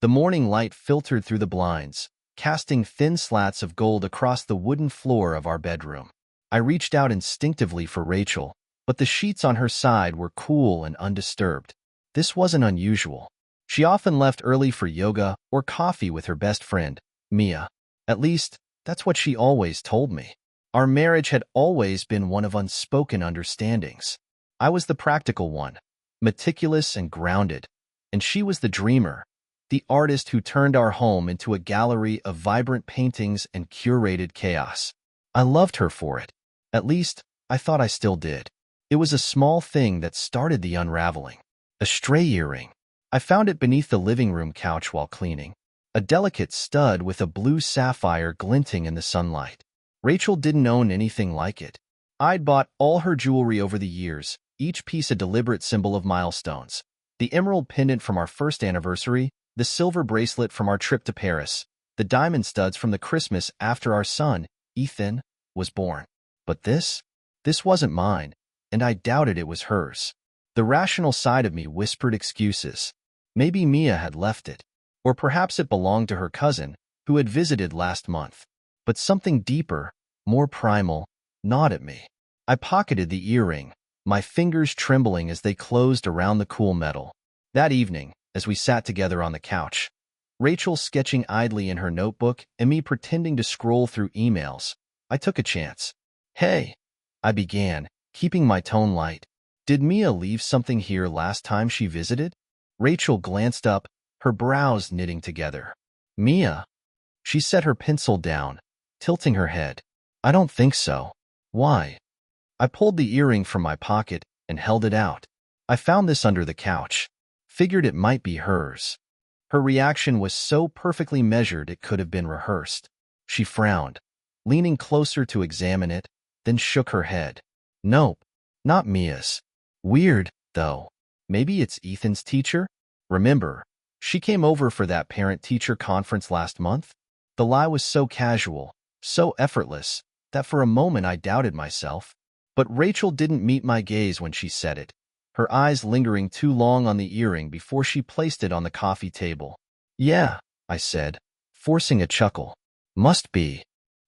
The morning light filtered through the blinds, casting thin slats of gold across the wooden floor of our bedroom. I reached out instinctively for Rachel, but the sheets on her side were cool and undisturbed. This wasn't unusual. She often left early for yoga or coffee with her best friend, Mia. At least, that's what she always told me. Our marriage had always been one of unspoken understandings. I was the practical one, meticulous and grounded, and she was the dreamer, the artist who turned our home into a gallery of vibrant paintings and curated chaos. I loved her for it. At least, I thought I still did. It was a small thing that started the unraveling. A stray earring. I found it beneath the living room couch while cleaning. A delicate stud with a blue sapphire glinting in the sunlight. Rachel didn't own anything like it. I'd bought all her jewelry over the years, each piece a deliberate symbol of milestones. The emerald pendant from our first anniversary, the silver bracelet from our trip to Paris, the diamond studs from the Christmas after our son, Ethan, was born. But this wasn't mine, and I doubted it was hers. The rational side of me whispered excuses. Maybe Mia had left it, or perhaps it belonged to her cousin, who had visited last month. But something deeper, more primal, gnawed at me. I pocketed the earring, my fingers trembling as they closed around the cool metal. That evening, as we sat together on the couch, Rachel sketching idly in her notebook and me pretending to scroll through emails, I took a chance. "Hey," I began, keeping my tone light. "Did Mia leave something here last time she visited?" Rachel glanced up, her brows knitting together. "Mia?" She set her pencil down, tilting her head. "I don't think so." "Why?" I pulled the earring from my pocket and held it out. "I found this under the couch. Figured it might be hers." Her reaction was so perfectly measured it could have been rehearsed. She frowned, leaning closer to examine it, then shook her head. "Nope, not Mia's." "Weird, though. Maybe it's Ethan's teacher? Remember, she came over for that parent-teacher conference last month?" The lie was so casual, so effortless, that for a moment I doubted myself. But Rachel didn't meet my gaze when she said it, her eyes lingering too long on the earring before she placed it on the coffee table. "Yeah," I said, forcing a chuckle. "Must be."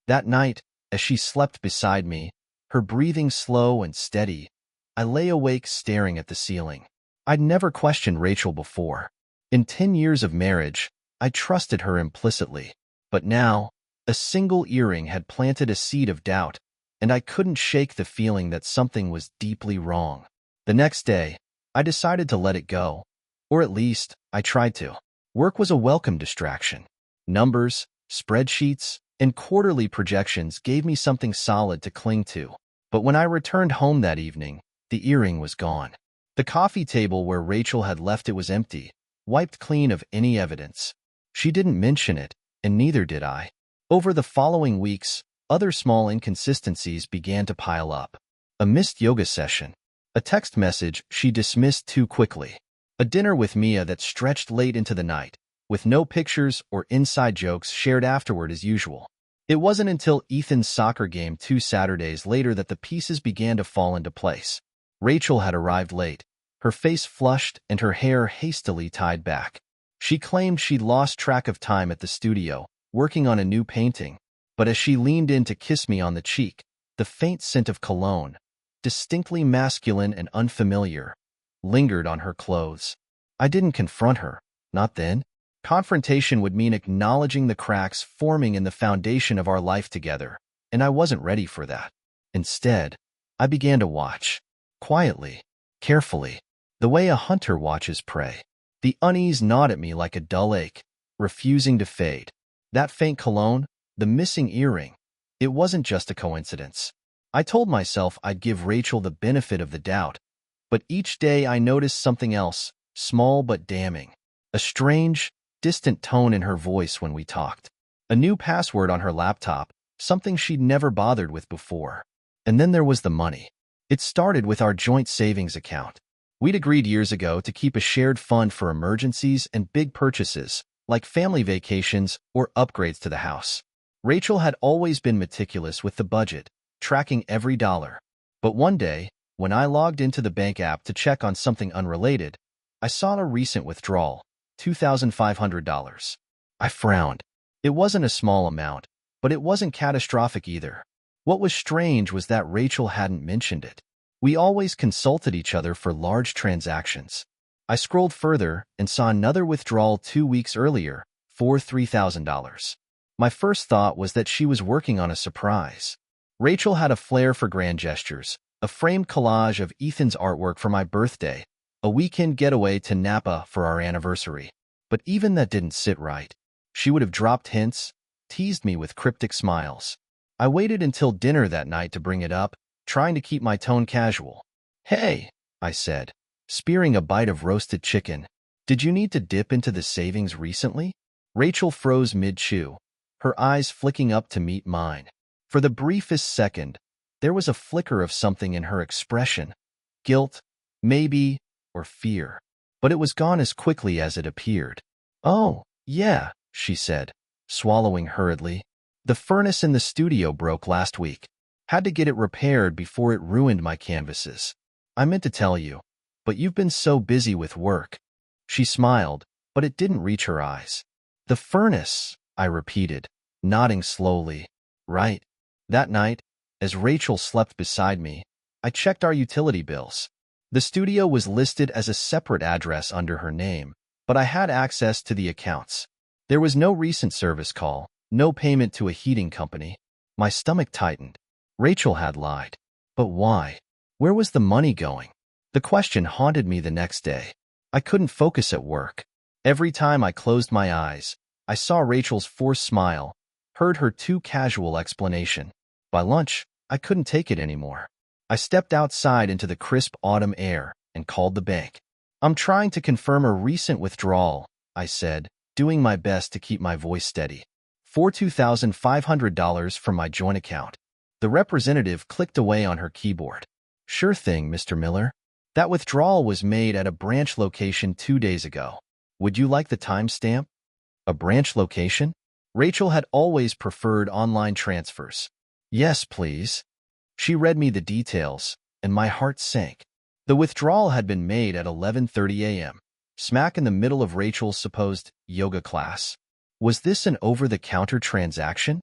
That night, as she slept beside me, her breathing slow and steady, I lay awake staring at the ceiling. I'd never questioned Rachel before. In 10 years of marriage, I trusted her implicitly. But now, a single earring had planted a seed of doubt, and I couldn't shake the feeling that something was deeply wrong. The next day, I decided to let it go. Or at least, I tried to. Work was a welcome distraction. Numbers, spreadsheets, and quarterly projections gave me something solid to cling to. But when I returned home that evening, the earring was gone. The coffee table where Rachel had left it was empty, wiped clean of any evidence. She didn't mention it, and neither did I. Over the following weeks, other small inconsistencies began to pile up. A missed yoga session. A text message she dismissed too quickly. A dinner with Mia that stretched late into the night, with no pictures or inside jokes shared afterward as usual. It wasn't until Ethan's soccer game 2 Saturdays later that the pieces began to fall into place. Rachel had arrived late, her face flushed and her hair hastily tied back. She claimed she'd lost track of time at the studio, working on a new painting, but as she leaned in to kiss me on the cheek, the faint scent of cologne, distinctly masculine and unfamiliar, lingered on her clothes. I didn't confront her, not then. Confrontation would mean acknowledging the cracks forming in the foundation of our life together, and I wasn't ready for that. Instead, I began to watch, quietly, carefully, the way a hunter watches prey. The unease gnawed at me like a dull ache, refusing to fade. That faint cologne, the missing earring, it wasn't just a coincidence. I told myself I'd give Rachel the benefit of the doubt, but each day I noticed something else, small but damning. A strange, distant tone in her voice when we talked. A new password on her laptop, something she'd never bothered with before. And then there was the money. It started with our joint savings account. We'd agreed years ago to keep a shared fund for emergencies and big purchases, like family vacations or upgrades to the house. Rachel had always been meticulous with the budget, tracking every dollar. But one day, when I logged into the bank app to check on something unrelated, I saw a recent withdrawal, $2,500. I frowned. It wasn't a small amount, but it wasn't catastrophic either. What was strange was that Rachel hadn't mentioned it. We always consulted each other for large transactions. I scrolled further and saw another withdrawal 2 weeks earlier for $3,000. My first thought was that she was working on a surprise. Rachel had a flair for grand gestures, a framed collage of Ethan's artwork for my birthday, a weekend getaway to Napa for our anniversary. But even that didn't sit right. She would have dropped hints, teased me with cryptic smiles. I waited until dinner that night to bring it up, trying to keep my tone casual. "Hey," I said, spearing a bite of roasted chicken. "Did you need to dip into the savings recently?" Rachel froze mid-chew, her eyes flicking up to meet mine. For the briefest second, there was a flicker of something in her expression. Guilt, maybe, or fear. But it was gone as quickly as it appeared. "Oh, yeah," she said, swallowing hurriedly. "The furnace in the studio broke last week. Had to get it repaired before it ruined my canvases. I meant to tell you, but you've been so busy with work." She smiled, but it didn't reach her eyes. "The furnace," I repeated, nodding slowly. "Right." That night, as Rachel slept beside me, I checked our utility bills. The studio was listed as a separate address under her name, but I had access to the accounts. There was no recent service call, no payment to a heating company. My stomach tightened. Rachel had lied. But why? Where was the money going? The question haunted me the next day. I couldn't focus at work. Every time I closed my eyes, I saw Rachel's forced smile, heard her too casual explanation. By lunch, I couldn't take it anymore. I stepped outside into the crisp autumn air and called the bank. "I'm trying to confirm a recent withdrawal," I said, doing my best to keep my voice steady. "For $2,500 from my joint account." The representative clicked away on her keyboard. "Sure thing, Mr. Miller. That withdrawal was made at a branch location 2 days ago. Would you like the timestamp?" A branch location? Rachel had always preferred online transfers. "Yes, please." She read me the details, and my heart sank. The withdrawal had been made at 11:30 a.m., smack in the middle of Rachel's supposed yoga class. Was this an over-the-counter transaction?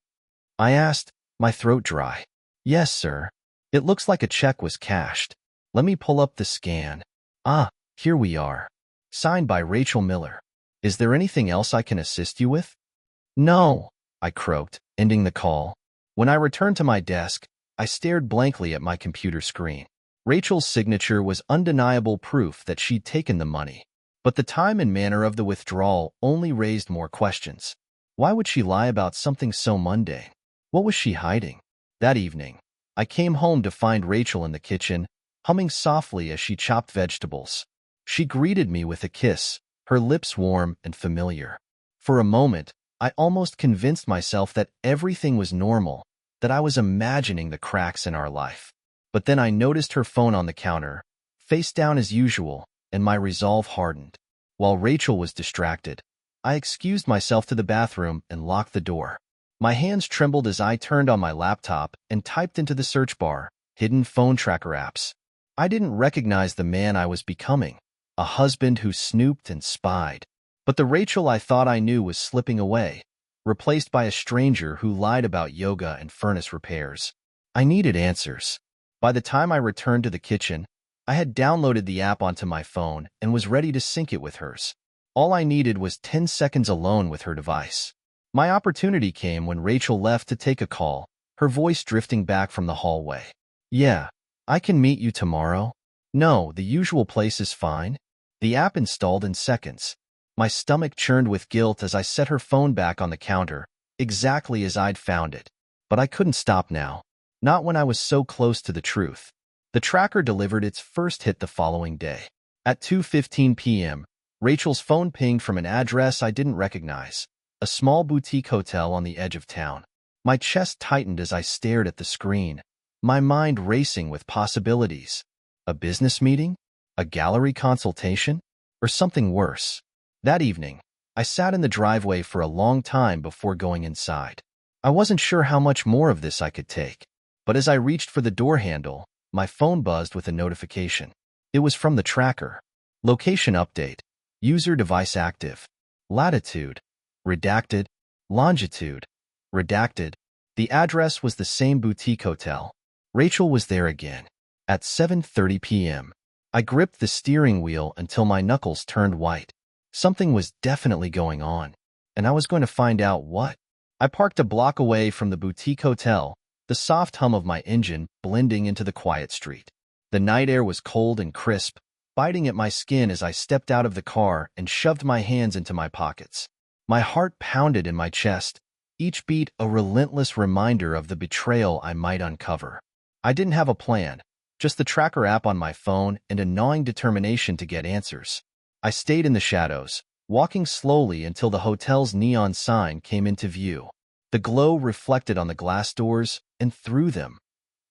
I asked, my throat dry. "Yes, sir. It looks like a check was cashed. Let me pull up the scan. Ah, here we are. Signed by Rachel Miller. Is there anything else I can assist you with?" "No," I croaked, ending the call. When I returned to my desk, I stared blankly at my computer screen. Rachel's signature was undeniable proof that she'd taken the money. But the time and manner of the withdrawal only raised more questions. Why would she lie about something so mundane? What was she hiding? That evening, I came home to find Rachel in the kitchen, humming softly as she chopped vegetables. She greeted me with a kiss, her lips warm and familiar. For a moment, I almost convinced myself that everything was normal, that I was imagining the cracks in our life. But then I noticed her phone on the counter, face down as usual, and my resolve hardened. While Rachel was distracted, I excused myself to the bathroom and locked the door. My hands trembled as I turned on my laptop and typed into the search bar, hidden phone tracker apps. I didn't recognize the man I was becoming, a husband who snooped and spied. But the Rachel I thought I knew was slipping away, replaced by a stranger who lied about yoga and furnace repairs. I needed answers. By the time I returned to the kitchen, I had downloaded the app onto my phone and was ready to sync it with hers. All I needed was 10 seconds alone with her device. My opportunity came when Rachel left to take a call, her voice drifting back from the hallway. "Yeah, I can meet you tomorrow." "No, the usual place is fine." The app installed in seconds. My stomach churned with guilt as I set her phone back on the counter, exactly as I'd found it. But I couldn't stop now. Not when I was so close to the truth. The tracker delivered its first hit the following day. At 2:15 p.m., Rachel's phone pinged from an address I didn't recognize, a small boutique hotel on the edge of town. My chest tightened as I stared at the screen, my mind racing with possibilities. A business meeting? A gallery consultation? Or something worse? That evening, I sat in the driveway for a long time before going inside. I wasn't sure how much more of this I could take. But as I reached for the door handle, my phone buzzed with a notification. It was from the tracker. Location update. User device active. latitude, redacted, longitude, redacted. The address was the same boutique hotel. Rachel was there again. At 7:30 p.m. I gripped the steering wheel until my knuckles turned white. Something was definitely going on, and I was going to find out what. I parked a block away from the boutique hotel, the soft hum of my engine blending into the quiet street. The night air was cold and crisp, biting at my skin as I stepped out of the car and shoved my hands into my pockets. My heart pounded in my chest, each beat a relentless reminder of the betrayal I might uncover. I didn't have a plan, just the tracker app on my phone and a gnawing determination to get answers. I stayed in the shadows, walking slowly until the hotel's neon sign came into view. The glow reflected on the glass doors, and through them,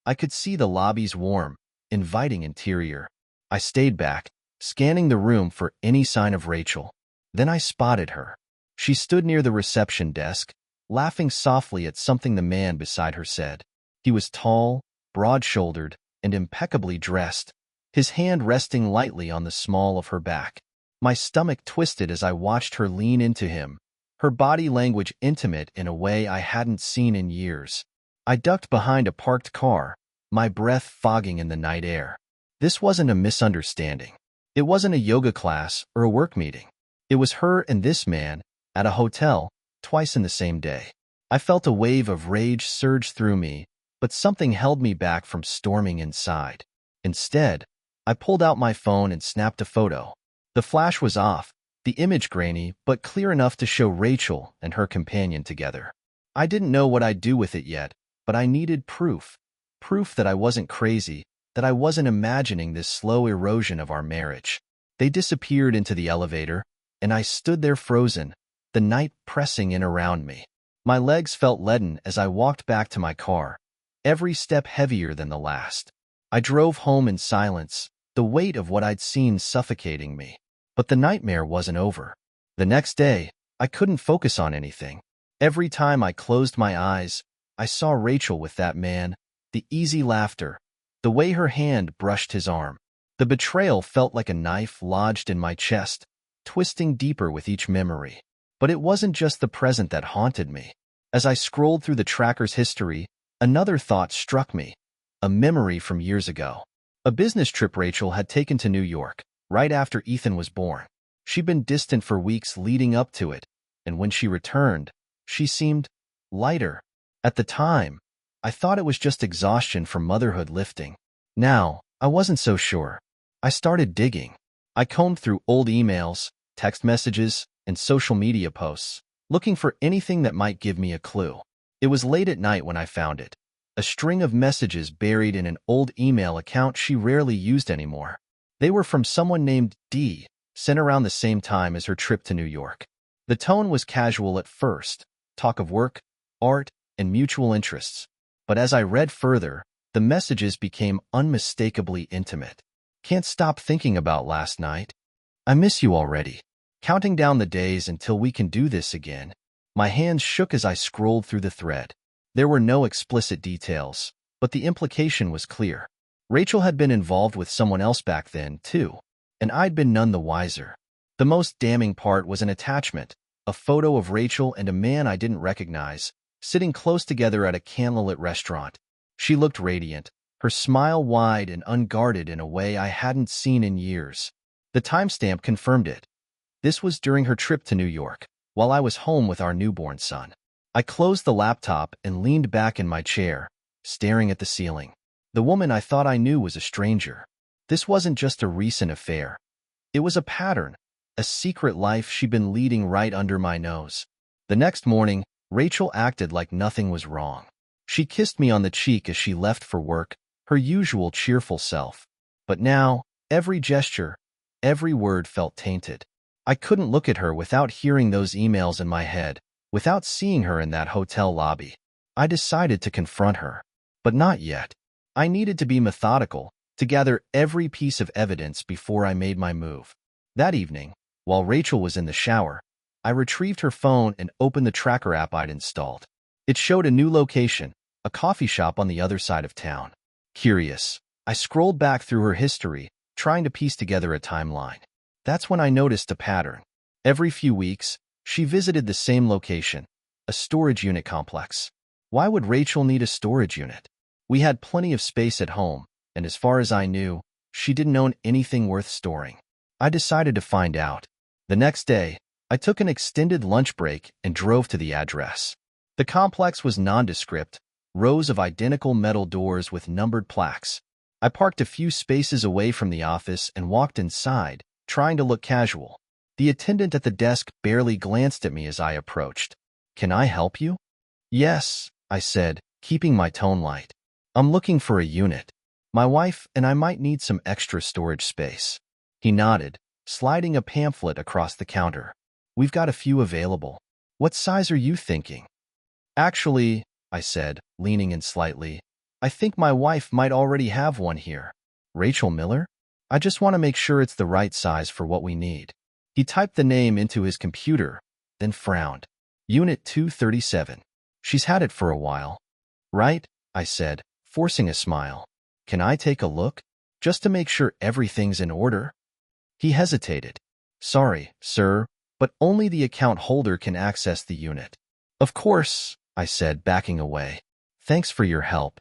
I could see the lobby's warm, inviting interior. I stayed back, scanning the room for any sign of Rachel. Then I spotted her. She stood near the reception desk, laughing softly at something the man beside her said. He was tall, broad-shouldered, and impeccably dressed, his hand resting lightly on the small of her back. My stomach twisted as I watched her lean into him, her body language intimate in a way I hadn't seen in years. I ducked behind a parked car, my breath fogging in the night air. This wasn't a misunderstanding. It wasn't a yoga class or a work meeting. It was her and this man, at a hotel, twice in the same day. I felt a wave of rage surge through me, but something held me back from storming inside. Instead, I pulled out my phone and snapped a photo. The flash was off, the image grainy, but clear enough to show Rachel and her companion together. I didn't know what I'd do with it yet, but I needed proof. Proof that I wasn't crazy, that I wasn't imagining this slow erosion of our marriage. They disappeared into the elevator, and I stood there frozen, the night pressing in around me. My legs felt leaden as I walked back to my car, every step heavier than the last. I drove home in silence, the weight of what I'd seen suffocating me. But the nightmare wasn't over. The next day, I couldn't focus on anything. Every time I closed my eyes, I saw Rachel with that man, the easy laughter, the way her hand brushed his arm. The betrayal felt like a knife lodged in my chest, twisting deeper with each memory. But it wasn't just the present that haunted me. As I scrolled through the tracker's history, another thought struck me, a memory from years ago. A business trip Rachel had taken to New York, right after Ethan was born. She'd been distant for weeks leading up to it, and when she returned, she seemed lighter. At the time, I thought it was just exhaustion from motherhood lifting. Now, I wasn't so sure. I started digging. I combed through old emails, text messages, and social media posts, looking for anything that might give me a clue. It was late at night when I found it, a string of messages buried in an old email account she rarely used anymore. They were from someone named D, sent around the same time as her trip to New York. The tone was casual at first, talk of work, art, and mutual interests. But as I read further, the messages became unmistakably intimate. Can't stop thinking about last night. I miss you already. Counting down the days until we can do this again. My hands shook as I scrolled through the thread. There were no explicit details, but the implication was clear. Rachel had been involved with someone else back then, too, and I'd been none the wiser. The most damning part was an attachment, a photo of Rachel and a man I didn't recognize, sitting close together at a candlelit restaurant. She looked radiant, her smile wide and unguarded in a way I hadn't seen in years. The timestamp confirmed it. This was during her trip to New York, while I was home with our newborn son. I closed the laptop and leaned back in my chair, staring at the ceiling. The woman I thought I knew was a stranger. This wasn't just a recent affair. It was a pattern, a secret life she'd been leading right under my nose. The next morning, Rachel acted like nothing was wrong. She kissed me on the cheek as she left for work, her usual cheerful self. But now, every gesture, every word felt tainted. I couldn't look at her without hearing those emails in my head, without seeing her in that hotel lobby. I decided to confront her. But not yet. I needed to be methodical, to gather every piece of evidence before I made my move. That evening, while Rachel was in the shower, I retrieved her phone and opened the tracker app I'd installed. It showed a new location, a coffee shop on the other side of town. Curious, I scrolled back through her history, trying to piece together a timeline. That's when I noticed a pattern. Every few weeks, She visited the same location, a storage unit complex. Why would Rachel need a storage unit? We had plenty of space at home, and as far as I knew, she didn't own anything worth storing. I decided to find out. The next day, I took an extended lunch break and drove to the address. The complex was nondescript, rows of identical metal doors with numbered plaques. I parked a few spaces away from the office and walked inside, trying to look casual. The attendant at the desk barely glanced at me as I approached. "Can I help you?" "Yes," I said, keeping my tone light. "I'm looking for a unit. My wife and I might need some extra storage space." He nodded, sliding a pamphlet across the counter. "We've got a few available. What size are you thinking?" "Actually," I said, leaning in slightly, "I think my wife might already have one here." "Rachel Miller? I just want to make sure it's the right size for what we need." He typed the name into his computer, then frowned. "Unit 237. She's had it for a while." "Right," I said, forcing a smile. "Can I take a look? Just to make sure everything's in order?" He hesitated. "Sorry, sir, but only the account holder can access the unit." "Of course," I said, backing away. "Thanks for your help."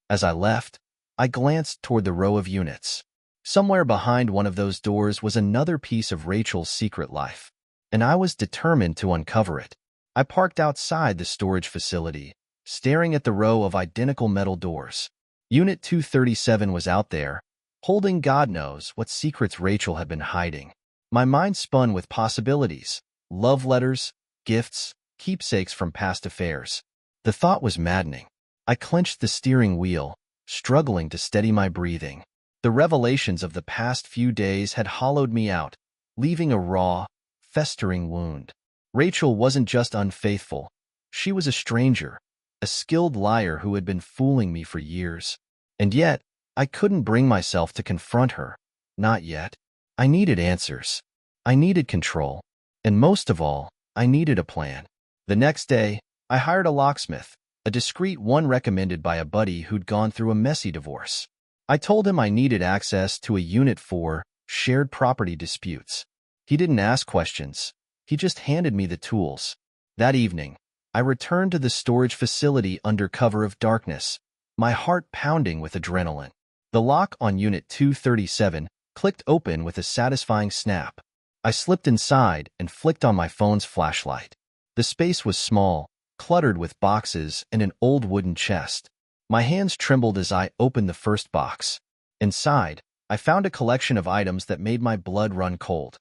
As I left, I glanced toward the row of units. Somewhere behind one of those doors was another piece of Rachel's secret life, and I was determined to uncover it. I parked outside the storage facility, staring at the row of identical metal doors. Unit 237 was out there, holding God knows what secrets Rachel had been hiding. My mind spun with possibilities: love letters, gifts, keepsakes from past affairs. The thought was maddening. I clenched the steering wheel, struggling to steady my breathing. The revelations of the past few days had hollowed me out, leaving a raw, festering wound. Rachel wasn't just unfaithful. She was a stranger, a skilled liar who had been fooling me for years. And yet, I couldn't bring myself to confront her. Not yet. I needed answers. I needed control. And most of all, I needed a plan. The next day, I hired a locksmith, a discreet one recommended by a buddy who'd gone through a messy divorce. I told him I needed access to a unit for shared property disputes. He didn't ask questions. He just handed me the tools. That evening, I returned to the storage facility under cover of darkness, my heart pounding with adrenaline. The lock on Unit 237 clicked open with a satisfying snap. I slipped inside and flicked on my phone's flashlight. The space was small, cluttered with boxes and an old wooden chest. My hands trembled as I opened the first box. Inside, I found a collection of items that made my blood run cold.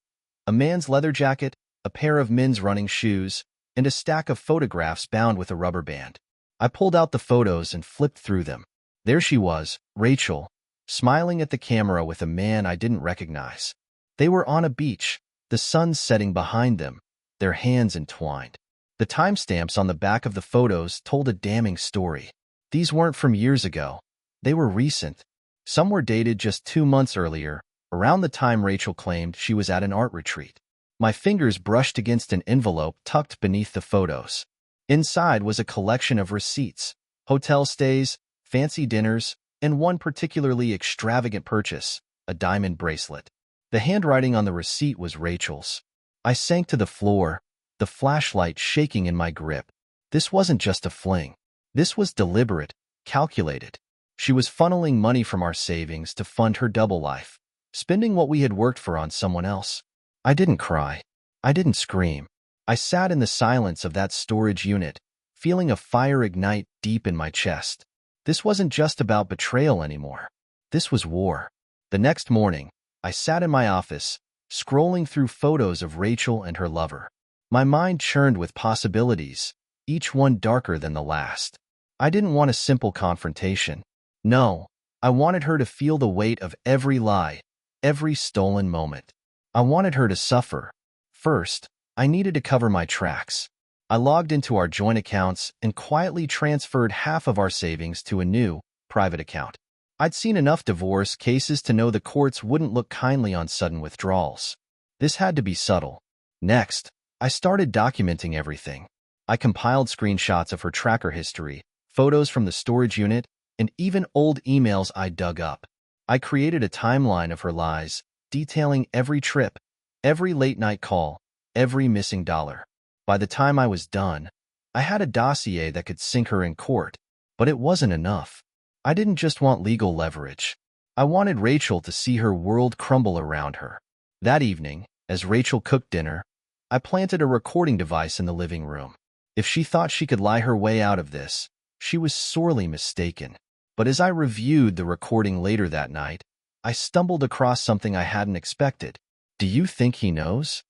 A man's leather jacket, a pair of men's running shoes, and a stack of photographs bound with a rubber band. I pulled out the photos and flipped through them. There she was, Rachel, smiling at the camera with a man I didn't recognize. They were on a beach, the sun setting behind them, their hands entwined. The timestamps on the back of the photos told a damning story. These weren't from years ago. They were recent. Some were dated just 2 months earlier, around the time Rachel claimed she was at an art retreat. My fingers brushed against an envelope tucked beneath the photos. Inside was a collection of receipts, hotel stays, fancy dinners, and one particularly extravagant purchase, a diamond bracelet. The handwriting on the receipt was Rachel's. I sank to the floor, the flashlight shaking in my grip. This wasn't just a fling. This was deliberate, calculated. She was funneling money from our savings to fund her double life, spending what we had worked for on someone else. I didn't cry. I didn't scream. I sat in the silence of that storage unit, feeling a fire ignite deep in my chest. This wasn't just about betrayal anymore. This was war. The next morning, I sat in my office, scrolling through photos of Rachel and her lover. My mind churned with possibilities, each one darker than the last. I didn't want a simple confrontation. No, I wanted her to feel the weight of every lie, every stolen moment. I wanted her to suffer. First, I needed to cover my tracks. I logged into our joint accounts and quietly transferred half of our savings to a new, private account. I'd seen enough divorce cases to know the courts wouldn't look kindly on sudden withdrawals. This had to be subtle. Next, I started documenting everything. I compiled screenshots of her tracker history, photos from the storage unit, and even old emails I dug up. I created a timeline of her lies, detailing every trip, every late-night call, every missing dollar. By the time I was done, I had a dossier that could sink her in court, but it wasn't enough. I didn't just want legal leverage. I wanted Rachel to see her world crumble around her. That evening, as Rachel cooked dinner, I planted a recording device in the living room. If she thought she could lie her way out of this, she was sorely mistaken. But as I reviewed the recording later that night, I stumbled across something I hadn't expected. "Do you think he knows?"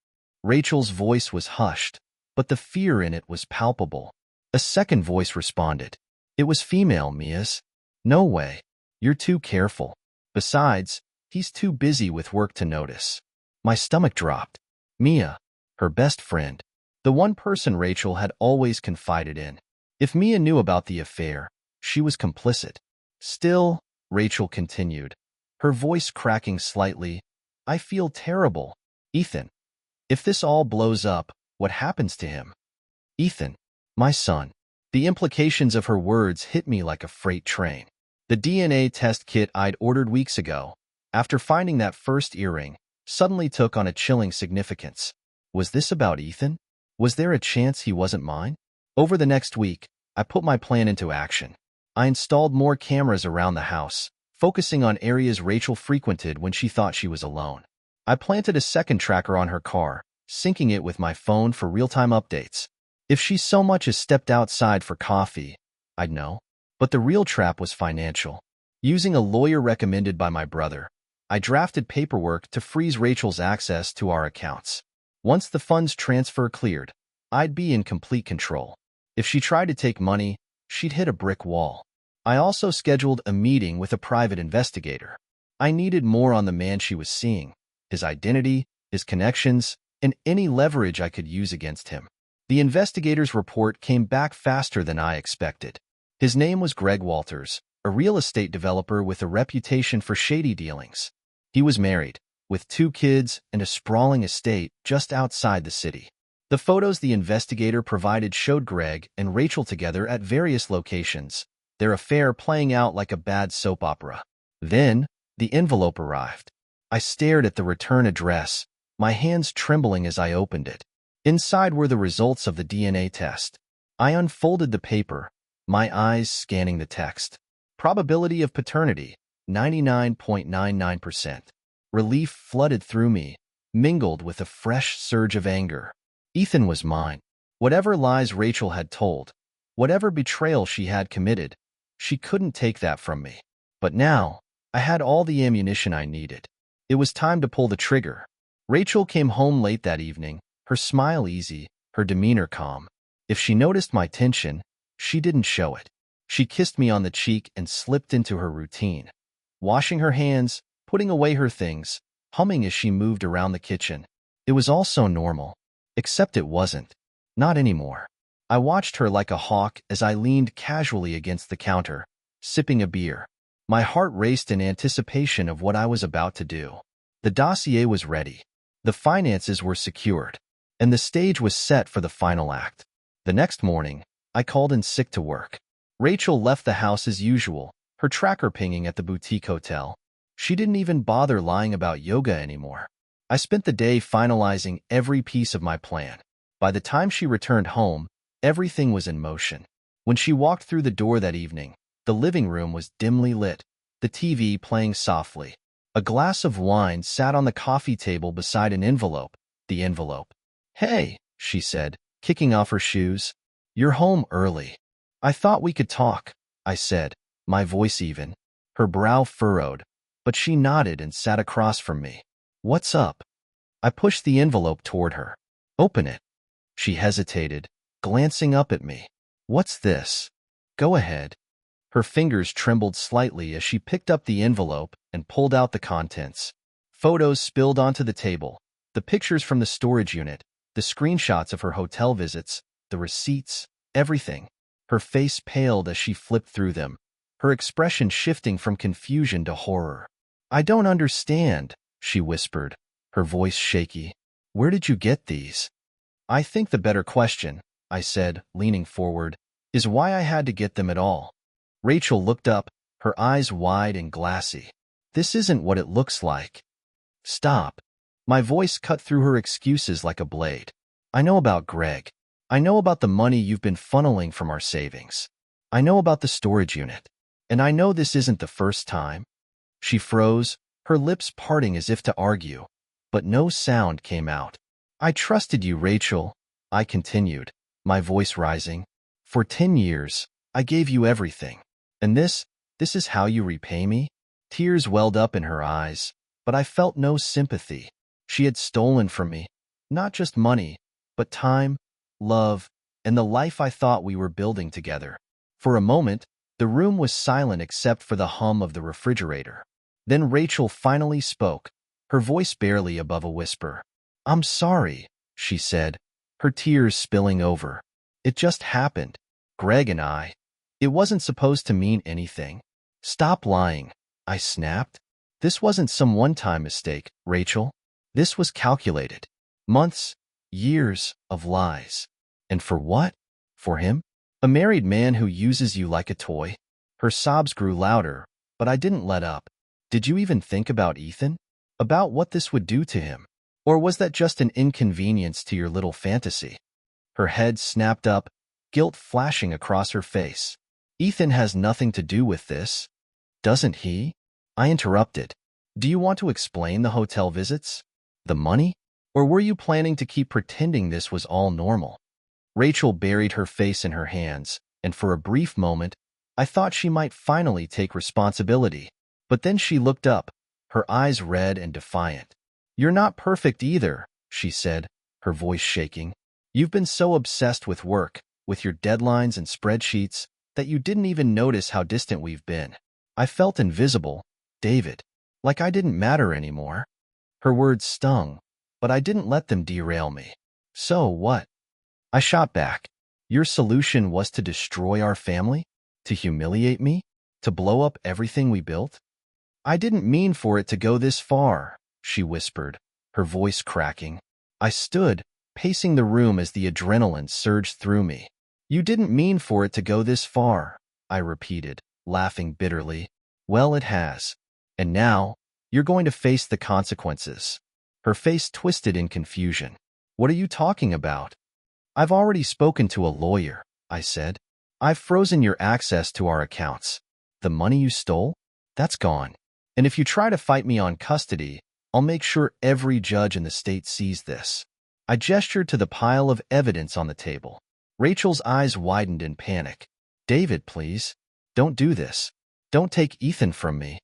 Rachel's voice was hushed, but the fear in it was palpable. A second voice responded. It was female, Mia's. "No way. You're too careful. Besides, he's too busy with work to notice." My stomach dropped. Mia, her best friend, the one person Rachel had always confided in. If Mia knew about the affair, she was complicit. "Still," Rachel continued, her voice cracking slightly, "I feel terrible. Ethan, if this all blows up, what happens to him?" "Ethan, my son." The implications of her words hit me like a freight train. The DNA test kit I'd ordered weeks ago, after finding that first earring, suddenly took on a chilling significance. Was this about Ethan? Was there a chance he wasn't mine? Over the next week, I put my plan into action. I installed more cameras around the house, focusing on areas Rachel frequented when she thought she was alone. I planted a second tracker on her car, syncing it with my phone for real-time updates. If she so much as stepped outside for coffee, I'd know. But the real trap was financial. Using a lawyer recommended by my brother, I drafted paperwork to freeze Rachel's access to our accounts. Once the funds transfer cleared, I'd be in complete control. If she tried to take money, she'd hit a brick wall. I also scheduled a meeting with a private investigator. I needed more on the man she was seeing, his identity, his connections, and any leverage I could use against him. The investigator's report came back faster than I expected. His name was Greg Walters, a real estate developer with a reputation for shady dealings. He was married, with 2 kids and a sprawling estate just outside the city. The photos the investigator provided showed Greg and Rachel together at various locations, their affair playing out like a bad soap opera. Then, the envelope arrived. I stared at the return address, my hands trembling as I opened it. Inside were the results of the DNA test. I unfolded the paper, my eyes scanning the text. Probability of paternity, 99.99%. Relief flooded through me, mingled with a fresh surge of anger. Ethan was mine. Whatever lies Rachel had told, whatever betrayal she had committed, she couldn't take that from me. But now, I had all the ammunition I needed. It was time to pull the trigger. Rachel came home late that evening, her smile easy, her demeanor calm. If she noticed my tension, she didn't show it. She kissed me on the cheek and slipped into her routine, washing her hands, putting away her things, humming as she moved around the kitchen. It was all so normal, except it wasn't. Not anymore. I watched her like a hawk as I leaned casually against the counter, sipping a beer. My heart raced in anticipation of what I was about to do. The dossier was ready. The finances were secured, and the stage was set for the final act. The next morning, I called in sick to work. Rachel left the house as usual, her tracker pinging at the boutique hotel. She didn't even bother lying about yoga anymore. I spent the day finalizing every piece of my plan. By the time she returned home, everything was in motion. When she walked through the door that evening, the living room was dimly lit, the TV playing softly. A glass of wine sat on the coffee table beside an envelope. The envelope. "Hey," she said, kicking off her shoes. "You're home early." "I thought we could talk," I said, my voice even. Her brow furrowed, but she nodded and sat across from me. "What's up?" I pushed the envelope toward her. "Open it." She hesitated, glancing up at me. "What's this?" "Go ahead." Her fingers trembled slightly as she picked up the envelope and pulled out the contents. Photos spilled onto the table, the pictures from the storage unit, the screenshots of her hotel visits, the receipts, everything. Her face paled as she flipped through them, her expression shifting from confusion to horror. "I don't understand," she whispered, her voice shaky. "Where did you get these?" "I think the better question," I said, leaning forward, "is why I had to get them at all." Rachel looked up, her eyes wide and glassy. "This isn't what it looks like." "Stop." My voice cut through her excuses like a blade. "I know about Greg. I know about the money you've been funneling from our savings. I know about the storage unit. And I know this isn't the first time. She froze, her lips parting as if to argue, but no sound came out. I trusted you, Rachel, I continued, my voice rising. For 10 years, I gave you everything. And this is how you repay me? Tears welled up in her eyes, but I felt no sympathy. She had stolen from me, not just money, but time, love, and the life I thought we were building together. For a moment, the room was silent except for the hum of the refrigerator. Then Rachel finally spoke, her voice barely above a whisper. I'm sorry, she said, her tears spilling over. It just happened. Greg and I. It wasn't supposed to mean anything. Stop lying, I snapped. This wasn't some one-time mistake, Rachel. This was calculated. Months, years of lies. And for what? For him? A married man who uses you like a toy? Her sobs grew louder, but I didn't let up. Did you even think about Ethan? About what this would do to him? Or was that just an inconvenience to your little fantasy? Her head snapped up, guilt flashing across her face. Ethan has nothing to do with this. Doesn't he? I interrupted. Do you want to explain the hotel visits? The money? Or were you planning to keep pretending this was all normal? Rachel buried her face in her hands, and for a brief moment, I thought she might finally take responsibility. But then she looked up, her eyes red and defiant. You're not perfect either, she said, her voice shaking. You've been so obsessed with work, with your deadlines and spreadsheets, that you didn't even notice how distant we've been. I felt invisible, David, like I didn't matter anymore. Her words stung, but I didn't let them derail me. So what? I shot back. Your solution was to destroy our family? To humiliate me? To blow up everything we built? I didn't mean for it to go this far, she whispered, her voice cracking. I stood, pacing the room as the adrenaline surged through me. You didn't mean for it to go this far, I repeated, laughing bitterly. Well, it has. And now, you're going to face the consequences. Her face twisted in confusion. What are you talking about? I've already spoken to a lawyer, I said. I've frozen your access to our accounts. The money you stole? That's gone. And if you try to fight me on custody, I'll make sure every judge in the state sees this. I gestured to the pile of evidence on the table. Rachel's eyes widened in panic. David, please. Don't do this. Don't take Ethan from me.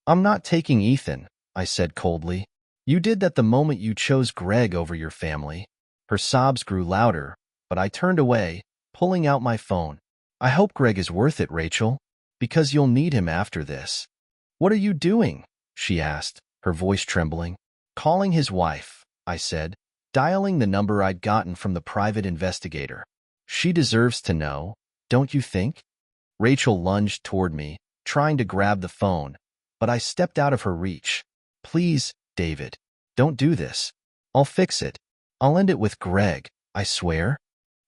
I'm not taking Ethan, I said coldly. You did that the moment you chose Greg over your family. Her sobs grew louder, but I turned away, pulling out my phone. I hope Greg is worth it, Rachel, because you'll need him after this. What are you doing? She asked, her voice trembling. Calling his wife, I said, dialing the number I'd gotten from the private investigator. She deserves to know, don't you think? Rachel lunged toward me, trying to grab the phone, but I stepped out of her reach. Please, David, don't do this. I'll fix it. I'll end it with Greg, I swear.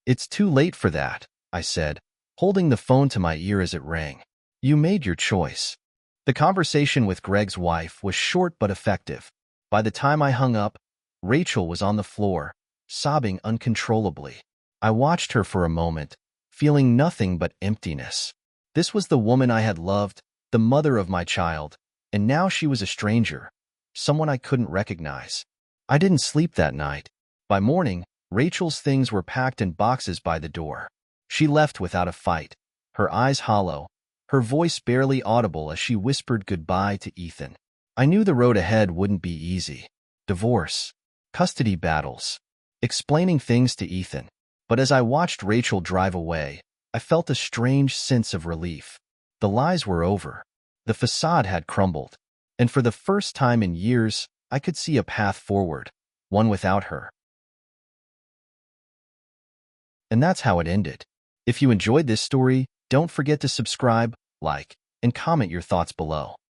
It's too late for that, I said, holding the phone to my ear as it rang. You made your choice. The conversation with Greg's wife was short but effective. By the time I hung up, Rachel was on the floor, sobbing uncontrollably. I watched her for a moment, feeling nothing but emptiness. This was the woman I had loved, the mother of my child, and now she was a stranger, someone I couldn't recognize. I didn't sleep that night. By morning, Rachel's things were packed in boxes by the door. She left without a fight, her eyes hollow, her voice barely audible as she whispered goodbye to Ethan. I knew the road ahead wouldn't be easy. Divorce, custody battles, explaining things to Ethan. But as I watched Rachel drive away, I felt a strange sense of relief. The lies were over. The facade had crumbled. And for the first time in years, I could see a path forward, one without her. And that's how it ended. If you enjoyed this story, don't forget to subscribe, like, and comment your thoughts below.